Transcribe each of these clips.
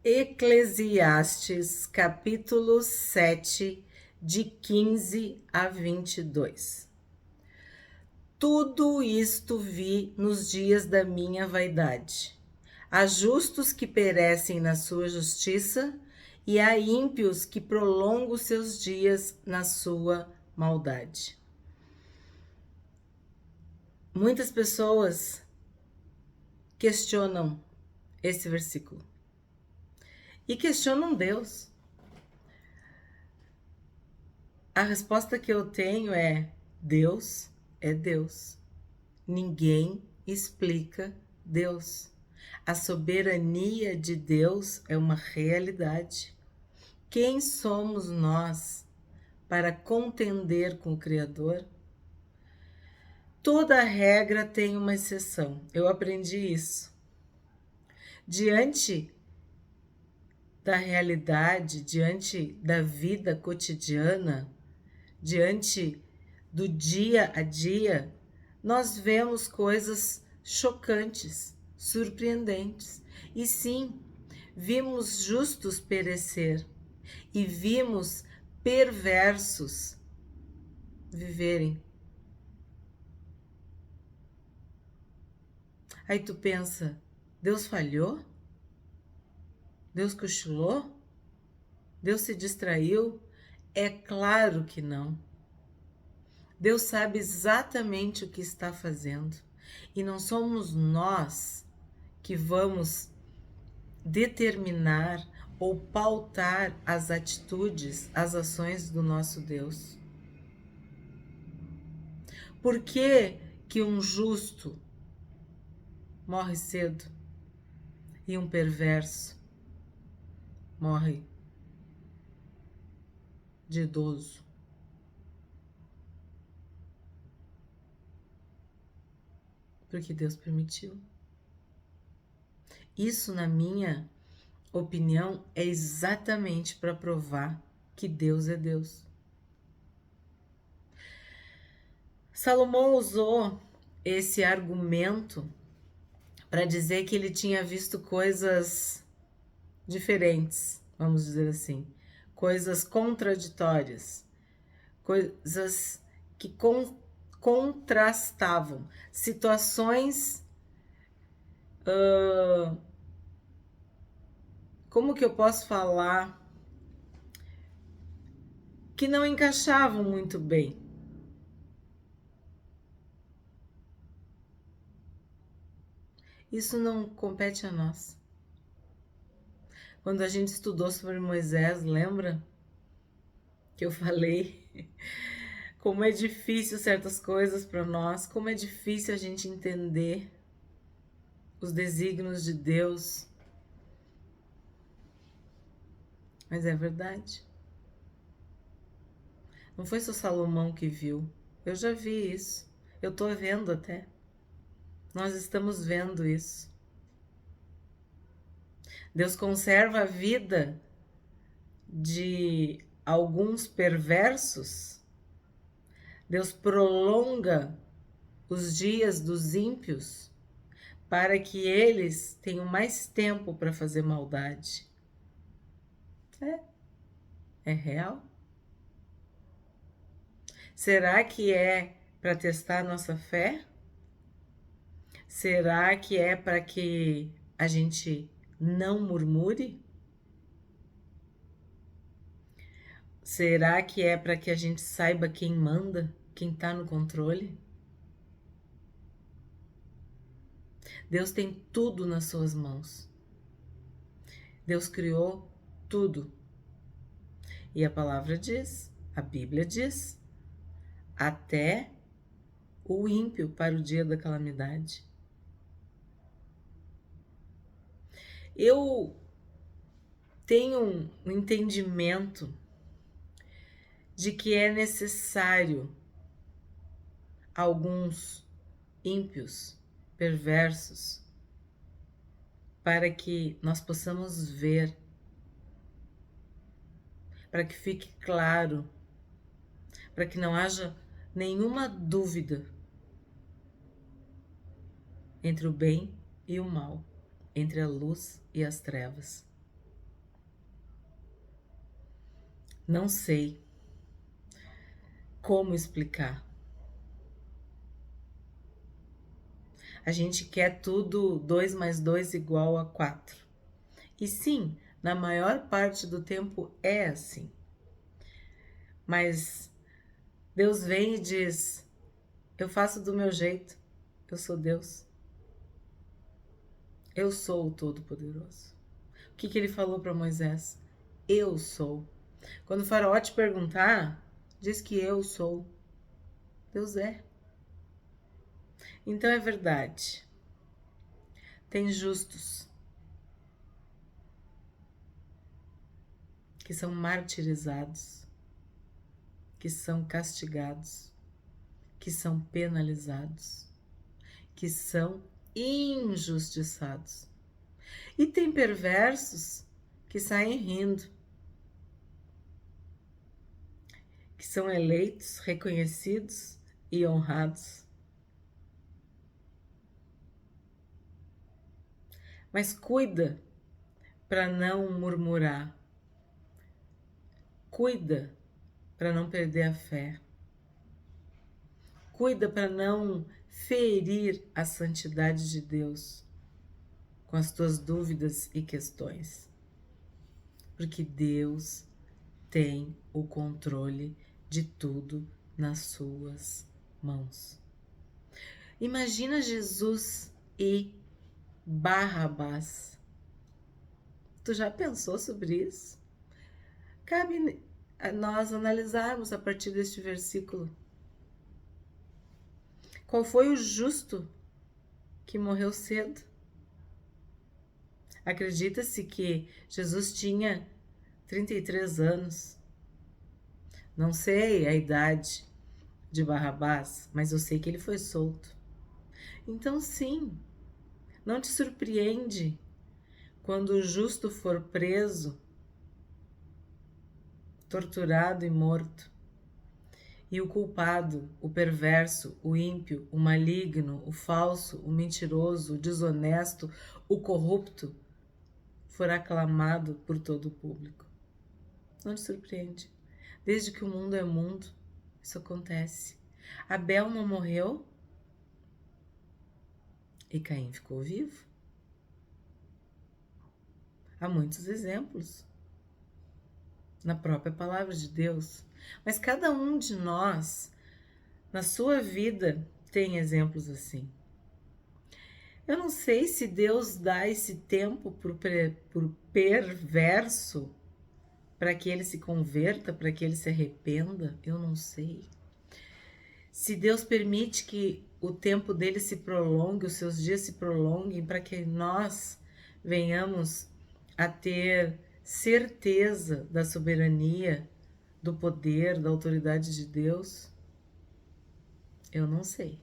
Eclesiastes, capítulo 7, de 15 a 22. Tudo isto vi nos dias da minha vaidade. Há justos que perecem na sua justiça, e há ímpios que prolongam seus dias na sua maldade. Muitas pessoas questionam esse versículo e questionam Deus. A resposta que eu tenho é: Deus é Deus. Ninguém explica Deus. A soberania de Deus é uma realidade. Quem somos nós para contender com o Criador? Toda regra tem uma exceção. Eu aprendi isso. Diante da realidade, diante da vida cotidiana, diante do dia a dia, nós vemos coisas chocantes, surpreendentes. E sim, vimos justos perecer e vimos perversos viverem. Aí tu pensa, Deus falhou? Deus cochilou? Deus se distraiu? É claro que não. Deus sabe exatamente o que está fazendo. E não somos nós que vamos determinar ou pautar as atitudes, as ações do nosso Deus. Por que que um justo morre cedo e um perverso morre de idoso? Porque Deus permitiu. Isso, na minha opinião, é exatamente para provar que Deus é Deus. Salomão usou esse argumento para dizer que ele tinha visto coisas diferentes, vamos dizer assim, coisas contraditórias, coisas que contrastavam, situações, como que eu posso falar, que não encaixavam muito bem. Isso não compete a nós. Quando a gente estudou sobre Moisés, lembra que eu falei como é difícil certas coisas para nós, como é difícil a gente entender os desígnios de Deus. Mas é verdade. Não foi só Salomão que viu. Eu já vi isso. Eu tô vendo até. Nós estamos vendo isso. Deus conserva a vida de alguns perversos. Deus prolonga os dias dos ímpios para que eles tenham mais tempo para fazer maldade. É real? Será que é para testar a nossa fé? Será que é para que a gente não murmure? Será que é para que a gente saiba quem manda, quem está no controle? Deus tem tudo nas suas mãos. Deus criou tudo. E a palavra diz, a Bíblia diz, até o ímpio para o dia da calamidade. Eu tenho um entendimento de que é necessário alguns ímpios, perversos, para que nós possamos ver, para que fique claro, para que não haja nenhuma dúvida entre o bem e o mal, entre a luz e as trevas. Não sei como explicar. A gente quer tudo 2 mais 2 igual a 4. E sim, na maior parte do tempo é assim. Mas Deus vem e diz: eu faço do meu jeito, eu sou Deus. Eu sou o Todo-Poderoso. O que ele falou para Moisés? Eu sou. Quando o faraó te perguntar, diz que eu sou. Deus é. Então é verdade. Tem justos que são martirizados, que são castigados, que são penalizados, que são injustiçados. E tem perversos que saem rindo, que são eleitos, reconhecidos e honrados. Mas cuida para não murmurar. Cuida para não perder a fé. Cuida para não ferir a santidade de Deus com as tuas dúvidas e questões. Porque Deus tem o controle de tudo nas suas mãos. Imagina Jesus e Barrabás. Tu já pensou sobre isso? Cabe nós analisarmos a partir deste versículo. Qual foi o justo que morreu cedo? Acredita-se que Jesus tinha 33 anos. Não sei a idade de Barrabás, mas eu sei que ele foi solto. Então, sim, não te surpreende quando o justo for preso, torturado e morto, e o culpado, o perverso, o ímpio, o maligno, o falso, o mentiroso, o desonesto, o corrupto, for aclamado por todo o público. Não te surpreende. Desde que o mundo é mundo, isso acontece. Abel não morreu e Caim ficou vivo. Há muitos exemplos na própria palavra de Deus. Mas cada um de nós, na sua vida, tem exemplos assim. Eu não sei se Deus dá esse tempo por perverso para que ele se converta, para que ele se arrependa. Eu não sei. Se Deus permite que o tempo dele se prolongue, os seus dias se prolonguem, para que nós venhamos a ter certeza da soberania, do poder, da autoridade de Deus, eu não sei.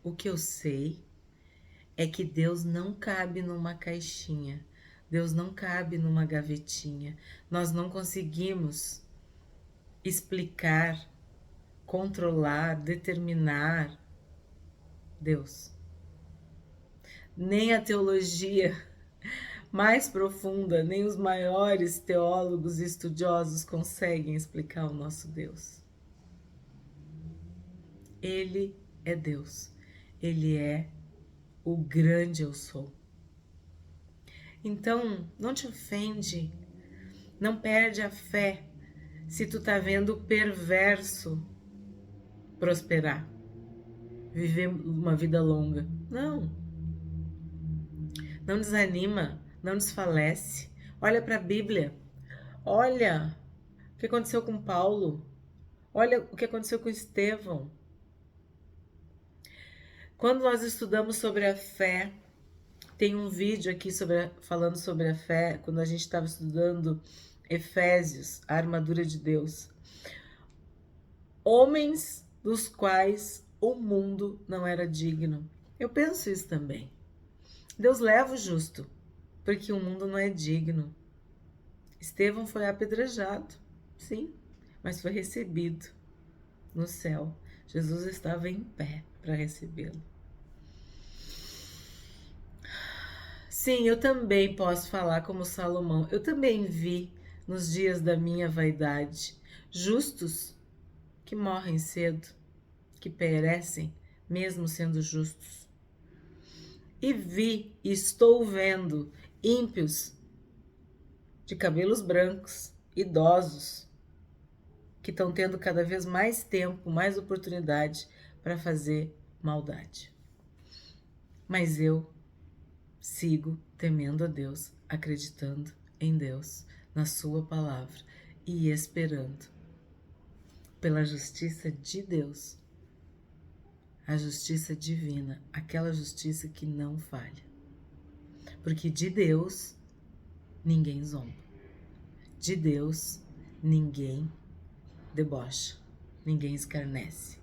O que eu sei é que Deus não cabe numa caixinha, Deus não cabe numa gavetinha. Nós não conseguimos explicar, controlar, determinar Deus. Nem a teologia mais profunda, nem os maiores teólogos e estudiosos conseguem explicar o nosso Deus. Ele é Deus. Ele é o grande eu sou. Então, não te ofende, não perde a fé se tu tá vendo o perverso prosperar, viver uma vida longa. Não desanima, não desfalece. Olha para a Bíblia, olha o que aconteceu com Paulo, olha o que aconteceu com Estevão. Quando nós estudamos sobre a fé, tem um vídeo aqui falando sobre a fé, quando a gente estava estudando Efésios, a armadura de Deus. Homens dos quais o mundo não era digno. Eu penso isso também. Deus leva o justo, porque o mundo não é digno. Estevão foi apedrejado, sim, mas foi recebido no céu. Jesus estava em pé para recebê-lo. Sim, eu também posso falar como Salomão. Eu também vi nos dias da minha vaidade, justos que morrem cedo, que perecem, mesmo sendo justos. E vi, e estou vendo, ímpios de cabelos brancos, idosos, que estão tendo cada vez mais tempo, mais oportunidade para fazer maldade. Mas eu sigo temendo a Deus, acreditando em Deus, na sua palavra e esperando pela justiça de Deus, a justiça divina, aquela justiça que não falha. Porque de Deus ninguém zomba, de Deus ninguém debocha, ninguém escarnece.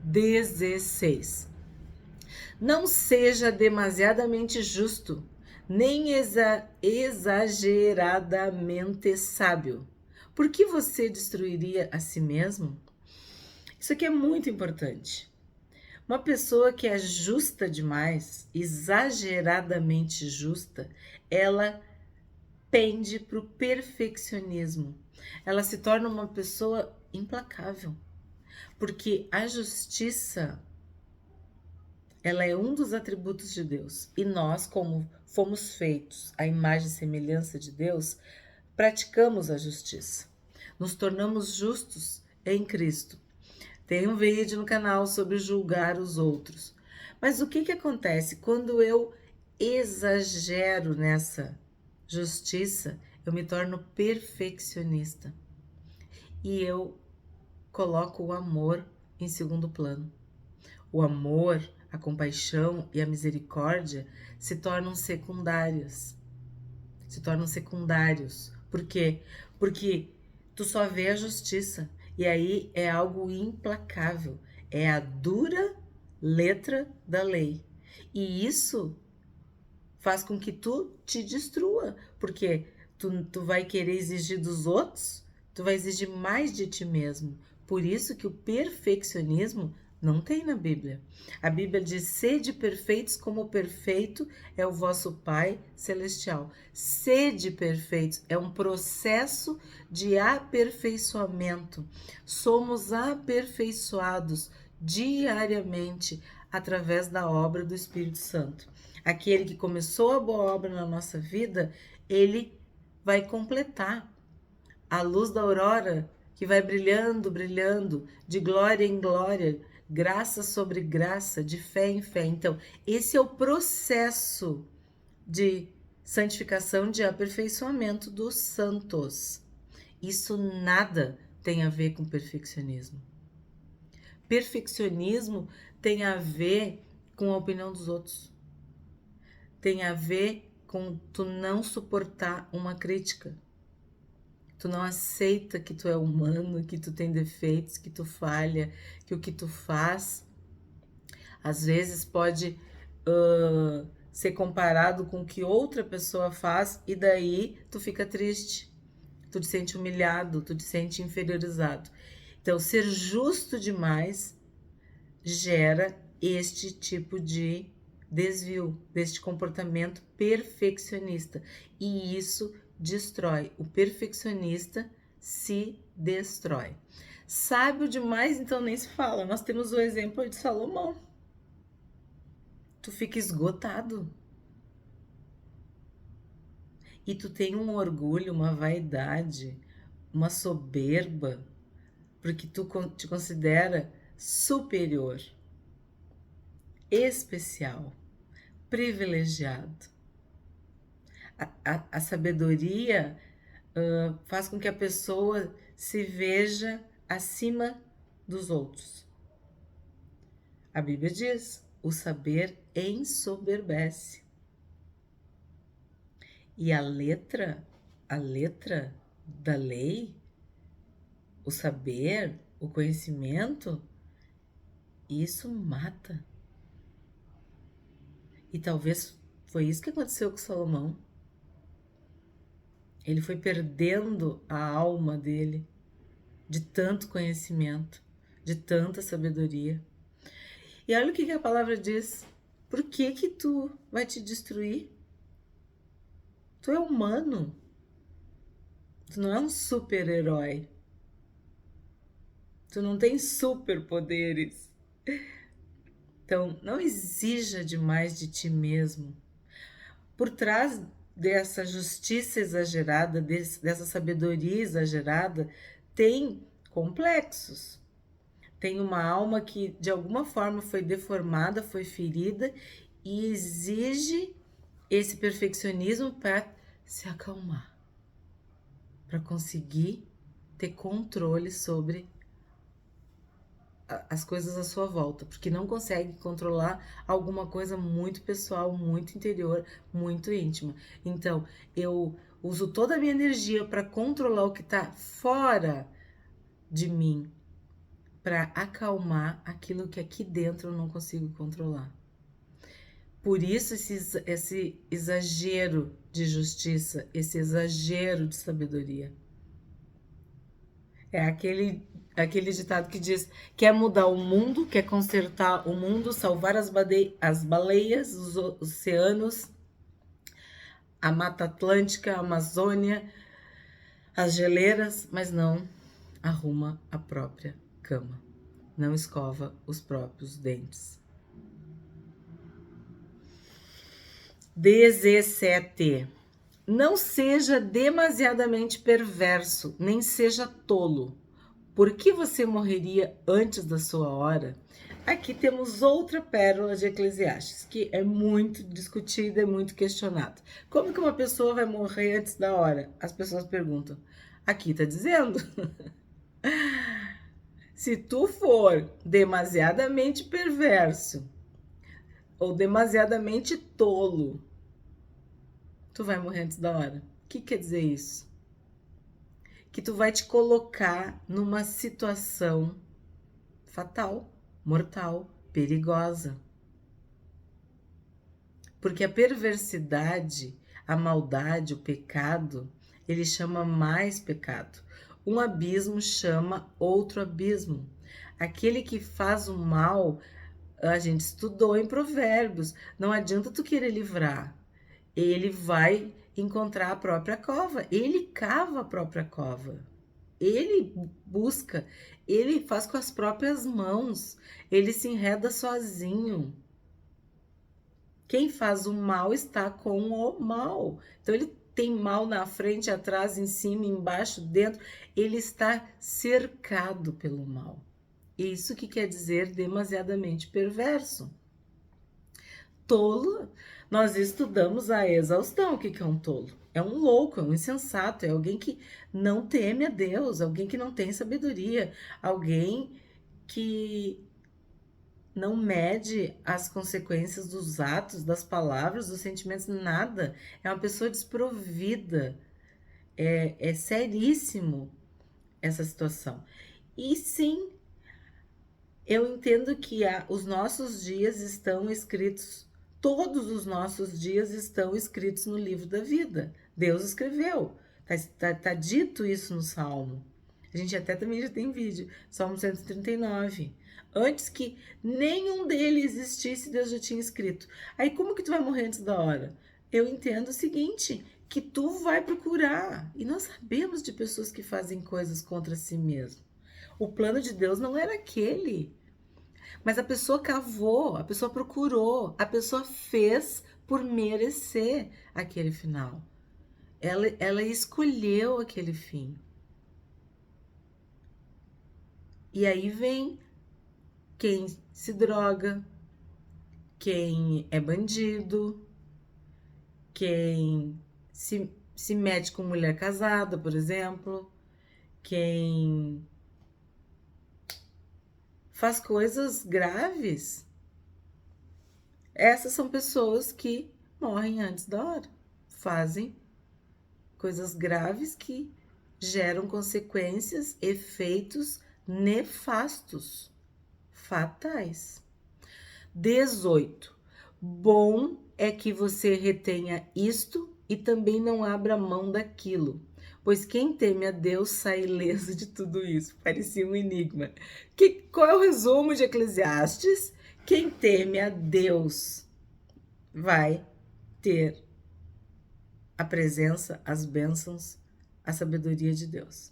16. Não seja demasiadamente justo, nem exageradamente sábio. Por que você destruiria a si mesmo? Isso aqui é muito importante. Uma pessoa que é justa demais, exageradamente justa, ela pende para o perfeccionismo. Ela se torna uma pessoa implacável, porque a justiça, ela é um dos atributos de Deus. E nós, como fomos feitos à imagem e semelhança de Deus, praticamos a justiça. Nos tornamos justos em Cristo. Tem um vídeo no canal sobre julgar os outros. Mas o que acontece? Quando eu exagero nessa justiça, eu me torno perfeccionista. E eu coloco o amor em segundo plano. O amor, a compaixão e a misericórdia se tornam secundárias. Se tornam secundários. Por quê? Porque tu só vê a justiça. E aí é algo implacável. É a dura letra da lei. E isso faz com que tu te destrua. Porque tu vai querer exigir dos outros, tu vai exigir mais de ti mesmo. Por isso que o perfeccionismo não tem na Bíblia. A Bíblia diz: sede perfeitos como perfeito é o vosso Pai Celestial. Sede perfeitos é um processo de aperfeiçoamento. Somos aperfeiçoados diariamente através da obra do Espírito Santo. Aquele que começou a boa obra na nossa vida, ele vai completar. A luz da aurora que vai brilhando, brilhando, de glória em glória, graça sobre graça, de fé em fé. Então, esse é o processo de santificação, de aperfeiçoamento dos santos. Isso nada tem a ver com perfeccionismo. Perfeccionismo tem a ver com a opinião dos outros. Tem a ver com tu não suportar uma crítica. Tu não aceita que tu é humano, que tu tem defeitos, que tu falha, que o que tu faz às vezes pode ser comparado com o que outra pessoa faz e daí tu fica triste, tu te sente humilhado, tu te sente inferiorizado. Então, ser justo demais gera este tipo de desvio, deste comportamento perfeccionista. E isso destrói. O perfeccionista se destrói. Sábio demais, então nem se fala. Nós temos o exemplo de Salomão. Tu fica esgotado. E tu tem um orgulho, uma vaidade, uma soberba, porque tu te considera superior, especial, privilegiado. A sabedoria faz com que a pessoa se veja acima dos outros. A Bíblia diz: o saber ensoberbece. E a letra da lei, o saber, o conhecimento, isso mata. E talvez foi isso que aconteceu com Salomão. Ele foi perdendo a alma dele de tanto conhecimento, de tanta sabedoria. E olha o que a palavra diz. Por que tu vai te destruir? Tu é humano. Tu não é um super-herói. Tu não tem superpoderes. Então, não exija demais de ti mesmo. Por trás dessa justiça exagerada, dessa sabedoria exagerada, tem complexos. Tem uma alma que de alguma forma foi deformada, foi ferida e exige esse perfeccionismo para se acalmar, para conseguir ter controle sobre as coisas à sua volta, porque não consegue controlar alguma coisa muito pessoal, muito interior, muito íntima. Então, eu uso toda a minha energia para controlar o que está fora de mim, para acalmar aquilo que aqui dentro eu não consigo controlar. Por isso esse exagero de justiça, esse exagero de sabedoria. É aquele ditado que diz: quer mudar o mundo, quer consertar o mundo, salvar as baleias, os oceanos, a Mata Atlântica, a Amazônia, as geleiras, mas não arruma a própria cama, não escova os próprios dentes. 17. Não seja demasiadamente perverso, nem seja tolo. Por que você morreria antes da sua hora? Aqui temos outra pérola de Eclesiastes, que é muito discutida e muito questionada. Como que uma pessoa vai morrer antes da hora? As pessoas perguntam. Aqui está dizendo. Se tu for demasiadamente perverso ou demasiadamente tolo, tu vai morrer antes da hora. O que quer dizer isso? Que tu vai te colocar numa situação fatal, mortal, perigosa. Porque a perversidade, a maldade, o pecado, ele chama mais pecado. Um abismo chama outro abismo. Aquele que faz o mal, a gente estudou em Provérbios, não adianta tu querer livrar. Ele vai encontrar a própria cova, ele cava a própria cova, ele busca, ele faz com as próprias mãos, ele se enreda sozinho. Quem faz o mal está com o mal. Então ele tem mal na frente, atrás, em cima, embaixo, dentro, ele está cercado pelo mal. Isso que quer dizer demasiadamente perverso. Tolo, nós estudamos a exaustão. O que é um tolo? É um louco, é um insensato, é alguém que não teme a Deus, alguém que não tem sabedoria, alguém que não mede as consequências dos atos, das palavras, dos sentimentos, nada. É uma pessoa desprovida. É seríssimo essa situação. E sim, eu entendo que os nossos dias estão escritos, todos os nossos dias estão escritos no livro da vida. Deus escreveu. Tá dito isso no Salmo. A gente até também já tem vídeo, Salmo 139. Antes que nenhum dele existisse, Deus já tinha escrito. Aí como que tu vai morrer antes da hora? Eu entendo o seguinte, que tu vai procurar. E nós sabemos de pessoas que fazem coisas contra si mesmo. O plano de Deus não era aquele. Mas a pessoa cavou, a pessoa procurou, a pessoa fez por merecer aquele final. Ela escolheu aquele fim. E aí vem quem se droga, quem é bandido, quem se mete com mulher casada, por exemplo, quem faz coisas graves. Essas são pessoas que morrem antes da hora, fazem coisas graves que geram consequências, efeitos nefastos, fatais. 18. Bom é que você retenha isto e também não abra mão daquilo, pois quem teme a Deus sai ileso de tudo isso. Parecia um enigma. Qual é o resumo de Eclesiastes? Quem teme a Deus vai ter a presença, as bênçãos, a sabedoria de Deus.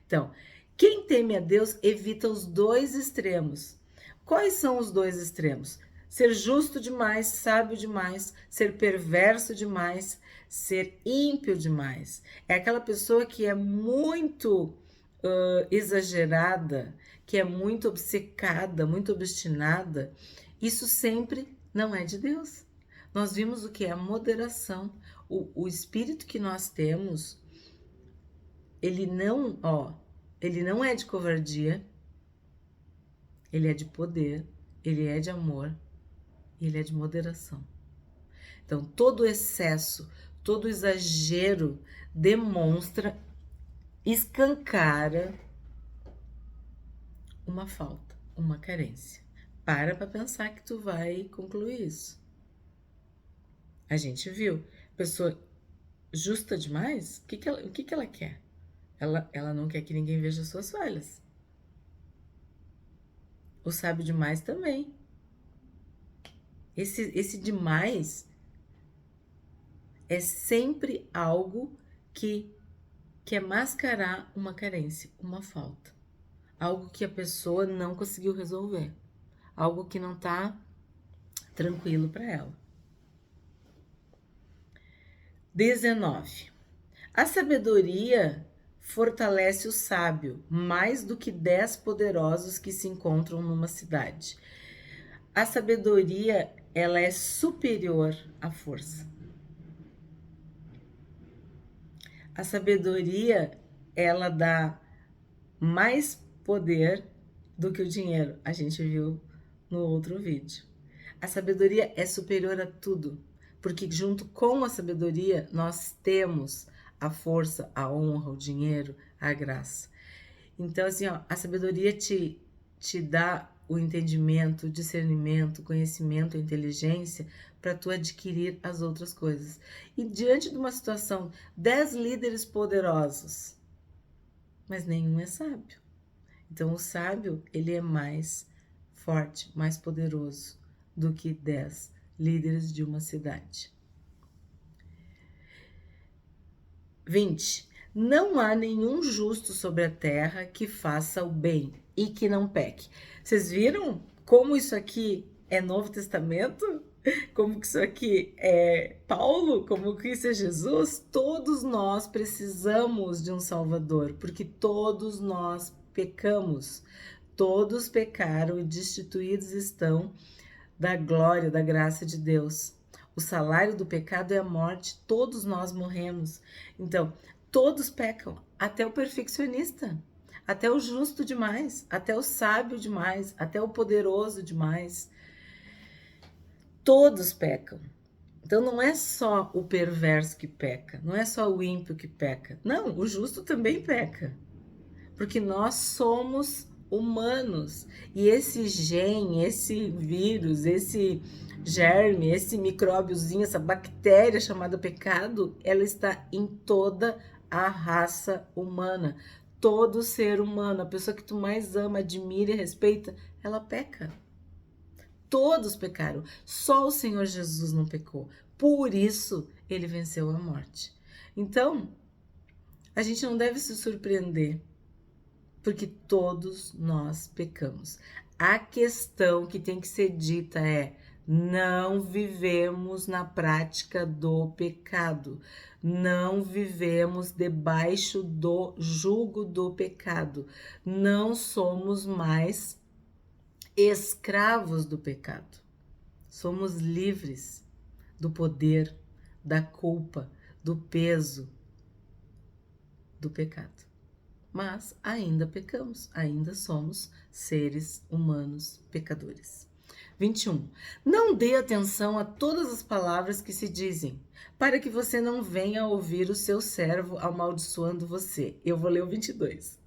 Então, quem teme a Deus evita os dois extremos. Quais são os dois extremos? Ser justo demais, sábio demais, ser perverso demais, ser ímpio demais. É aquela pessoa que é muito exagerada, que é muito obcecada, muito obstinada. Isso sempre não é de Deus. Nós vimos o que é a moderação. O espírito que nós temos, ele não é de covardia, ele é de poder, ele é de amor, ele é de moderação. Então, todo excesso, todo exagero demonstra, escancara uma falta, uma carência. Para pensar que tu vai concluir isso. A gente viu, pessoa justa demais, o que ela quer? Ela não quer que ninguém veja suas falhas. O sábio demais também. Esse demais é sempre algo que quer mascarar uma carência, uma falta. Algo que a pessoa não conseguiu resolver. Algo que não tá tranquilo para ela. 19. A sabedoria fortalece o sábio mais do que 10 poderosos que se encontram numa cidade. A sabedoria, ela é superior à força. A sabedoria, ela dá mais poder do que o dinheiro. A gente viu no outro vídeo. A sabedoria é superior a tudo, porque junto com a sabedoria nós temos a força, a honra, o dinheiro, a graça. Então, assim, a sabedoria te dá o entendimento, o discernimento, o conhecimento, a inteligência para tu adquirir as outras coisas. E diante de uma situação, 10 líderes poderosos, mas nenhum é sábio. Então, o sábio, ele é mais forte, mais poderoso do que 10 líderes de uma cidade. 20. Não há nenhum justo sobre a terra que faça o bem e que não peque. Vocês viram como isso aqui é Novo Testamento? Como que isso aqui é Paulo? Como que isso é Jesus? Todos nós precisamos de um Salvador, porque todos nós pecamos. Todos pecaram e destituídos estão da glória, da graça de Deus. O salário do pecado é a morte, todos nós morremos. Então, todos pecam, até o perfeccionista, até o justo demais, até o sábio demais, até o poderoso demais. Todos pecam. Então, não é só o perverso que peca, não é só o ímpio que peca. Não, o justo também peca. Porque nós somos humanos. E esse gene, esse vírus, esse germe, esse micróbiozinho, essa bactéria chamada pecado, ela está em toda a raça humana. Todo ser humano, a pessoa que tu mais ama, admira e respeita, ela peca. Todos pecaram. Só o Senhor Jesus não pecou. Por isso, ele venceu a morte. Então, a gente não deve se surpreender, porque todos nós pecamos. A questão que tem que ser dita é: não vivemos na prática do pecado. Não vivemos debaixo do jugo do pecado. Não somos mais escravos do pecado. Somos livres do poder, da culpa, do peso do pecado. Mas ainda pecamos, ainda somos seres humanos pecadores. 21. Não dê atenção a todas as palavras que se dizem, para que você não venha a ouvir o seu servo amaldiçoando você. Eu vou ler o 22.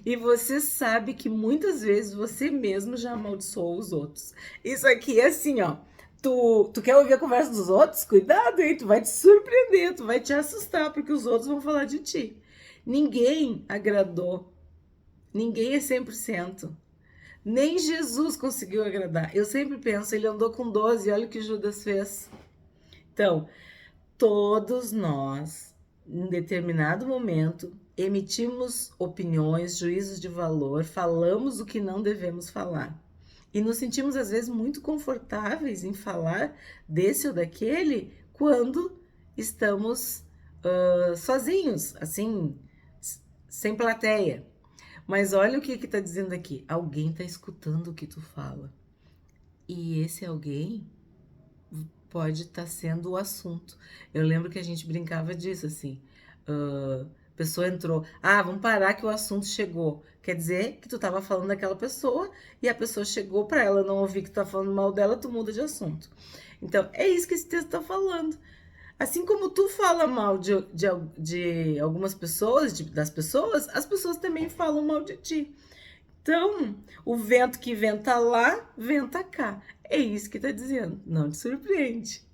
E você sabe que muitas vezes você mesmo já amaldiçoou os outros. Isso aqui é assim, ó. Tu quer ouvir a conversa dos outros? Cuidado, hein? Tu vai te surpreender, tu vai te assustar, porque os outros vão falar de ti. Ninguém agradou. Ninguém é 100%. Nem Jesus conseguiu agradar. Eu sempre penso, ele andou com 12, olha o que Judas fez. Então, Todos nós, em determinado momento, emitimos opiniões, juízos de valor, falamos o que não devemos falar. E nos sentimos, às vezes, muito confortáveis em falar desse ou daquele quando estamos sozinhos, assim, sem plateia. Mas olha o que está dizendo aqui. Alguém está escutando o que tu fala. E esse alguém pode estar sendo o assunto. Eu lembro que a gente brincava disso, assim. A pessoa entrou. Ah, vamos parar que o assunto chegou. Quer dizer que tu tava falando daquela pessoa e a pessoa chegou para ela não ouvir que tu tá falando mal dela, tu muda de assunto. Então, é isso que esse texto tá falando. Assim como tu fala mal de algumas pessoas, das pessoas, as pessoas também falam mal de ti. Então, o vento que venta lá, venta cá. É isso que tá dizendo. Não te surpreende.